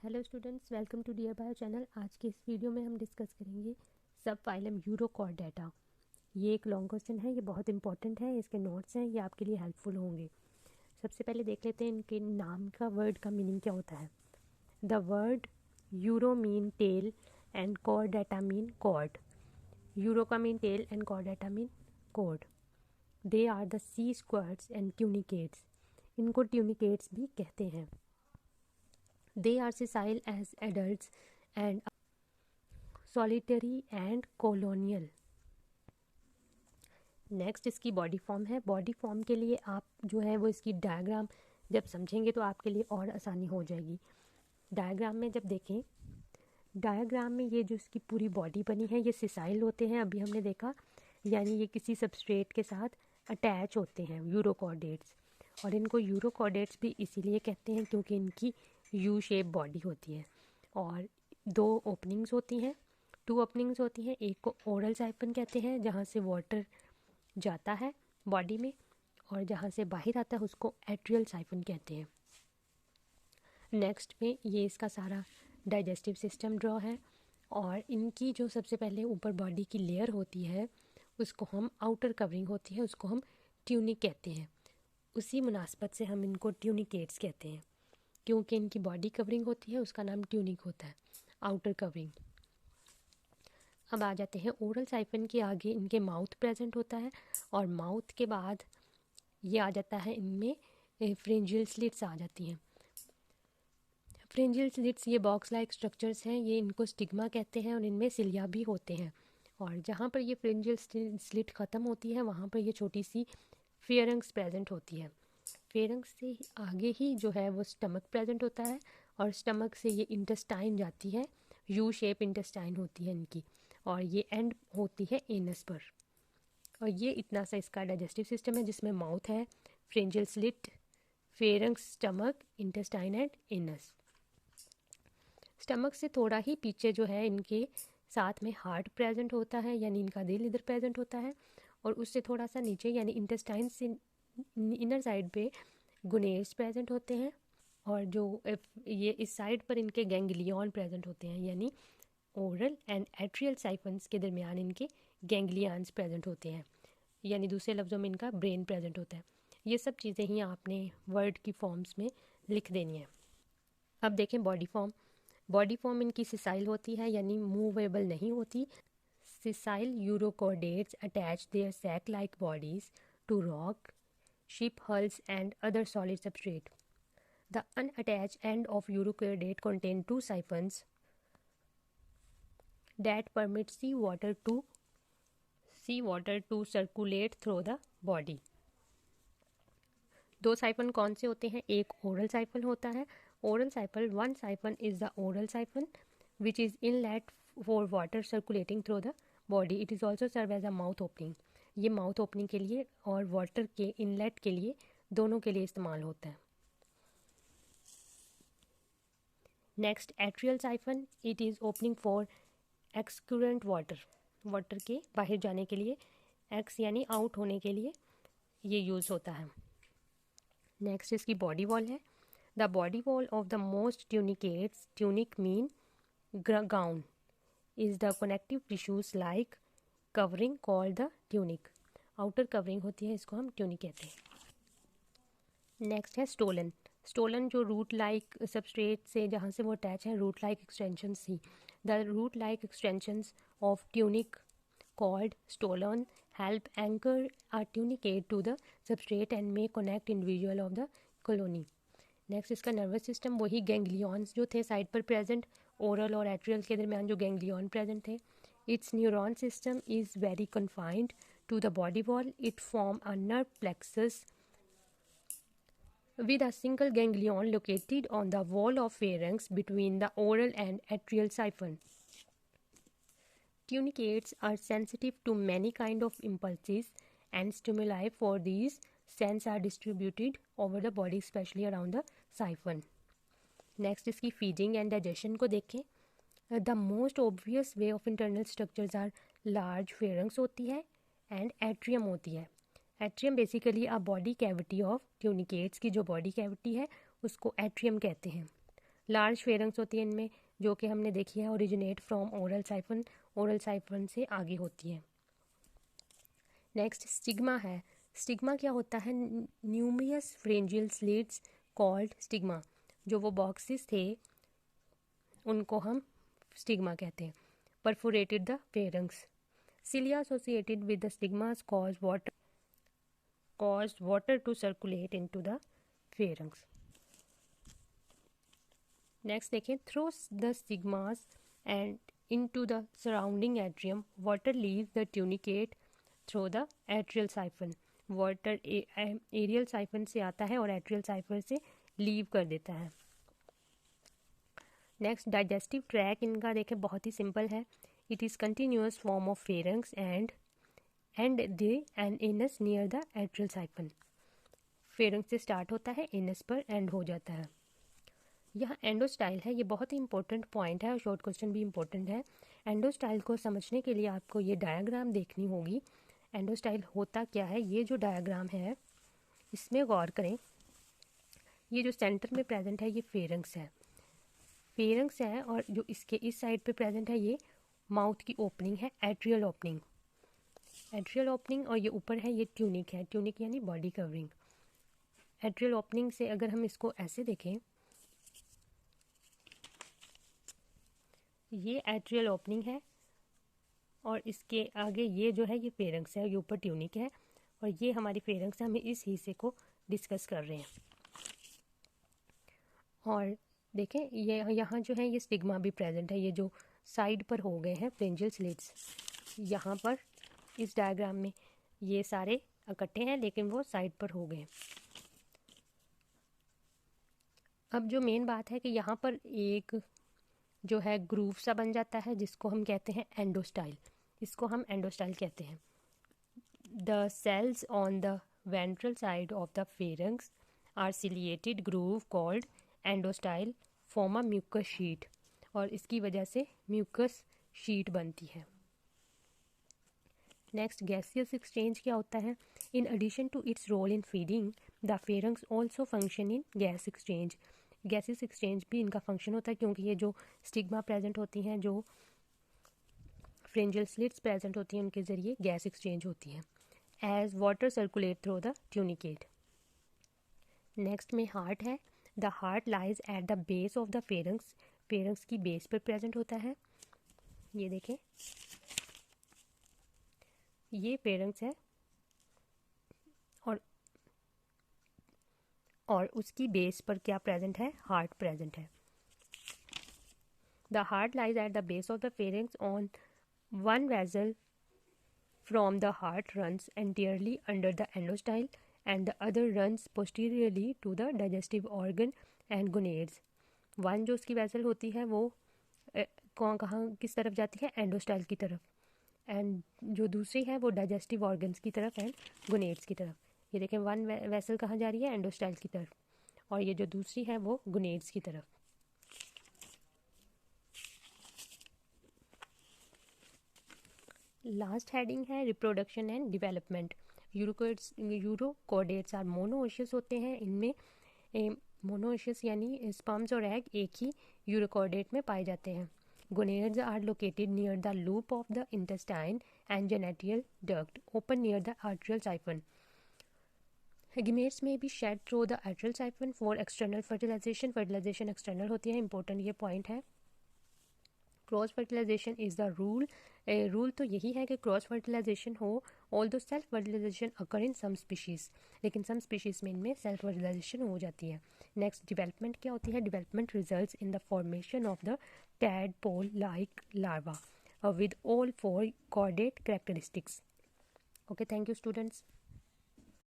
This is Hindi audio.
Hello students, welcome to dear bio channel. आज के इस वीडियो में हम डिस्कस करेंगे सब फाइलम यूरोकॉर्डेटा। ये एक लॉन्ग क्वेश्चन है, ये बहुत इंपॉर्टेंट है, इसके नोट्स हैं, ये आपके लिए हेल्पफुल होंगे। सबसे पहले देख लेते हैं इनके नाम का वर्ड का मीनिंग क्या होता है। The word uro mean tail and Chordata mean cord. Uro का mean tail and Chordata mean cord. They are the sea squirts and tunicates. इनको ट्यूनिकेट्स भी कहते हैं। They are sessile as adults and solitary and colonial. Next इसकी बॉडी फॉर्म है। बॉडी फॉर्म के लिए आप जो है वो इसकी डायग्राम जब समझेंगे तो आपके लिए और आसानी हो जाएगी। डायग्राम में जब देखें, डायग्राम में ये जो इसकी पूरी बॉडी बनी है ये सिसाइल होते हैं, अभी हमने देखा, यानी ये किसी सबस्ट्रेट के साथ अटैच होते हैं, यूरोकॉर्डेट्स। और इनको यूरोकॉर्डेट्स भी इसीलिए कहते हैं क्योंकि इनकी यू शेप बॉडी होती है और दो ओपनिंग्स होती हैं, टू ओपनिंग्स होती हैं। एक को ओरल साइफन कहते हैं जहाँ से वाटर जाता है बॉडी में, और जहाँ से बाहर आता है उसको एट्रियल साइफन कहते हैं। नेक्स्ट में ये इसका सारा डाइजेस्टिव सिस्टम ड्रॉ है और इनकी जो सबसे पहले ऊपर बॉडी की लेयर होती है उसको हम आउटर कवरिंग होती है उसको हम ट्यूनिक कहते हैं। उसी मुनासबत से हम इनको ट्यूनिकेट्स कहते हैं क्योंकि इनकी बॉडी कवरिंग होती है उसका नाम ट्यूनिक होता है, आउटर कवरिंग। अब आ जाते हैं ओरल साइफन के आगे इनके माउथ प्रेजेंट होता है और माउथ के बाद ये आ जाता है इनमें फ्रिंजियल स्लिट्स आ जाती हैं। फ्रिंजियल स्लिट्स ये बॉक्स लाइक स्ट्रक्चर्स हैं, ये इनको स्टिग्मा कहते हैं और इनमें सिलिया भी होते हैं। और जहाँ पर ये फ्रिंजियल स्लिट ख़त्म होती है वहाँ पर ये छोटी सी फेरेंक्स प्रेजेंट होती है। फेरेंक्स से आगे ही जो है वो स्टमक प्रेजेंट होता है और स्टमक से ये इंटेस्टाइन जाती है, यू शेप इंटेस्टाइन होती है इनकी, और ये एंड होती है एनस पर। और ये इतना सा इसका डाइजेस्टिव सिस्टम है जिसमें माउथ है, pharyngeal slit, pharynx, stomach, intestine and anus. Stomach से थोड़ा ही पीछे जो है इनके साथ में हार्ट प्रेजेंट होता है, यानी इनका दिल इधर प्रेजेंट होता है, और उससे थोड़ा सा नीचे यानी इंटेस्टाइन से इनर साइड पे गुनेर्स प्रेजेंट होते हैं, और जो ये इस साइड पर इनके गैंग्लियन प्रेजेंट होते हैं, यानी ओरल एंड एट्रियल साइफन्स के दरमियान इनके गैंग्लियंस प्रेजेंट होते हैं, यानी दूसरे लफ्ज़ों में इनका ब्रेन प्रेजेंट होता है। ये सब चीज़ें ही आपने वर्ड की फॉर्म्स में लिख देनी है। अब देखें बॉडी फॉर्म। बॉडी फॉर्म इनकी सिसाइल होती है, यानी मूवेबल नहीं होती। Sessile urochordates attach their sac like bodies to rock, ship hulls and other solid substrate. The unattached end of Eurocordate contain two siphons that permit seawater to circulate through the body. दो साइफन कौन से होते हैं? एक ओरल साइफन होता है। Oral siphon, one siphon is the oral siphon which is inlet for water circulating through the body. It is also serve as a mouth opening. ये माउथ ओपनिंग के लिए और वाटर के इनलेट के लिए, दोनों के लिए इस्तेमाल होता है। Next atrial siphon, it is opening for excurrent water, water के बाहर जाने के लिए, एक्स यानी आउट होने के लिए ये यूज़ होता है। नेक्स्ट इसकी बॉडी वॉल है। The body wall of the most tunicates, tunic mean gown, is the connective tissues like covering called the tunic. Outer covering होती है, इसको हम ट्यूनिक कहते हैं। नेक्स्ट है स्टोलन। स्टोलन जो रूट लाइक सबस्ट्रेट से जहाँ से वो अटैच है, रूट लाइक एक्सटेंशंस थी। The root like extensions of tunic called stolon help anchor a tunicate to the substrate and may connect individual of the colony. Next इसका नर्वस सिस्टम, वही गैंग्लियंस जो थे साइड पर प्रेजेंट, ओरल और एट्रियल के दरमियान जो गैंग्लियन प्रेजेंट थे। Its neuron system is very confined to the body wall. It form a nerve plexus with a single ganglion located on the wall of pharynx between the oral and atrial siphon. Tunicates are sensitive to many kind of impulses and stimuli. For these, sense are distributed over the body, especially around the siphon. Next इसकी feeding and digestion को देखें। The most obvious way of internal structures are large pharynx होती है and atrium होती है। Atrium basically a body cavity of tunicates की जो बॉडी कैविटी है उसको एट्रियम कहते हैं। लार्ज फेरेंक्स होती है इनमें, जो कि हमने देखी है originate from oral siphon, oral siphon से आगे होती है। नेक्स्ट स्टिग्मा है। स्टिग्मा क्या होता है? न्यूमियस फ्रेंजियल स्लिट्स कॉल्ड स्टिग्मा। जो वो बॉक्सेस थे उनको हम स्टिग्मा कहते हैं। Perforated the pharynx. Cilia associated with the stigmas cause water to circulate into the pharynx. Next देखें, through the stigmas and into the surrounding atrium, water leaves the tunicate through the atrial siphon. Water atrial siphon से आता है और एट्रियल साइफन से लीव कर देता है। नेक्स्ट डाइजेस्टिव ट्रैक इनका देखें, बहुत ही सिंपल है। It is continuous form of pharynx and anus near the atrial siphon. Pharynx से स्टार्ट होता है, एनस पर एंड हो जाता है। यह एंडोस्टाइल है, ये बहुत ही इंपॉर्टेंट पॉइंट है और शॉर्ट क्वेश्चन भी इंपॉर्टेंट है। एंडोस्टाइल को समझने के लिए आपको ये डायग्राम देखनी होगी। एंडोस्टाइल होता क्या है, ये जो डायग्राम है इसमें गौर करें। ये जो सेंटर में प्रेजेंट है ये फेरेंक्स है, फेरेंक्स है, और जो इसके इस साइड पे प्रेजेंट है ये माउथ की ओपनिंग है, एट्रियल ओपनिंग, एट्रियल ओपनिंग। और ये ऊपर है ये ट्यूनिक है, ट्यूनिक यानी बॉडी कवरिंग। एट्रियल ओपनिंग से अगर हम इसको ऐसे देखें, ये एट्रियल ओपनिंग है और इसके आगे ये जो है ये फेरेंक्स है, ये ऊपर ट्यूनिक है और ये हमारी फेरेंक्स है। हम इस हिस्से को डिस्कस कर रहे हैं। और देखें ये यहाँ जो है ये स्टिग्मा भी प्रेजेंट है, ये जो साइड पर हो गए हैं फ्रेंजियल स्लिट्स। यहाँ पर इस डायग्राम में ये सारे इकट्ठे हैं लेकिन वो साइड पर हो गए। अब जो मेन बात है कि यहाँ पर एक जो है ग्रूव सा बन जाता है जिसको हम कहते हैं एंडोस्टाइल। इसको हम एंडोस्टाइल कहते हैं। The cells on the ventral side of the pharynx are ciliated groove called endostyle form a mucus sheet, और इसकी वजह से म्यूकस शीट बनती है। नेक्स्ट गैसियस एक्सचेंज क्या होता है? In addition to its role in feeding, the pharynx also function in gas exchange. Gaseous exchange भी इनका फंक्शन होता है क्योंकि ये जो स्टिग्मा प्रेजेंट होती हैं, जो फ्रेंजियल स्लिट्स प्रेजेंट होती हैं, उनके ज़रिए गैस एक्सचेंज होती है as water circulate through the tunicate. Next में हार्ट है। The heart lies at the base of the pharynx, pharynx की बेस पर प्रेजेंट होता है। ये देखें, ये फेरेंक्स है और उसकी बेस पर क्या प्रेजेंट है? हार्ट प्रेजेंट है। The heart lies at the base of the pharynx on one vessel from the heart runs anteriorly under the endostyle and the other runs posteriorly to the digestive organ and gonads. One जो उसकी वेसल होती है वो कहाँ किस तरफ जाती है? एंडोस्टाइल की तरफ। एंड जो दूसरी है वो डाइजेस्टिव ऑर्गन्स की तरफ एंड गोनेड्स की तरफ। ये देखें, वन वेसल कहाँ जा रही है? एंडोस्टाइल की तरफ, और ये जो दूसरी है वो गोनेड्स की तरफ। लास्ट हेडिंग है reproduction and development. Urochordates are monoecious होते हैं। इनमें मोनोओशियस यानी स्पर्म्स और एग एक ही यूरोकोडेट में पाए जाते हैं। Gonads are located near the loop of the intestine and genital duct open near the atrial siphon. Gametes में भी shed through the atrial siphon for external fertilisation. Fertilisation external होती है, इंपॉर्टेंट ये पॉइंट है। Cross fertilisation is the rule. Rule तो यही है कि क्रॉस फर्टिलाइजेशन हो, although self fertilisation occur in some species, लेकिन सम स्पीशीज़ में इनमें सेल्फ फर्टिलाइजेशन हो जाती है। नेक्स्ट डेवलपमेंट क्या होती है? Development results in the formation of the tadpole like larva with all 4 chordate characteristics. Okay, thank you students.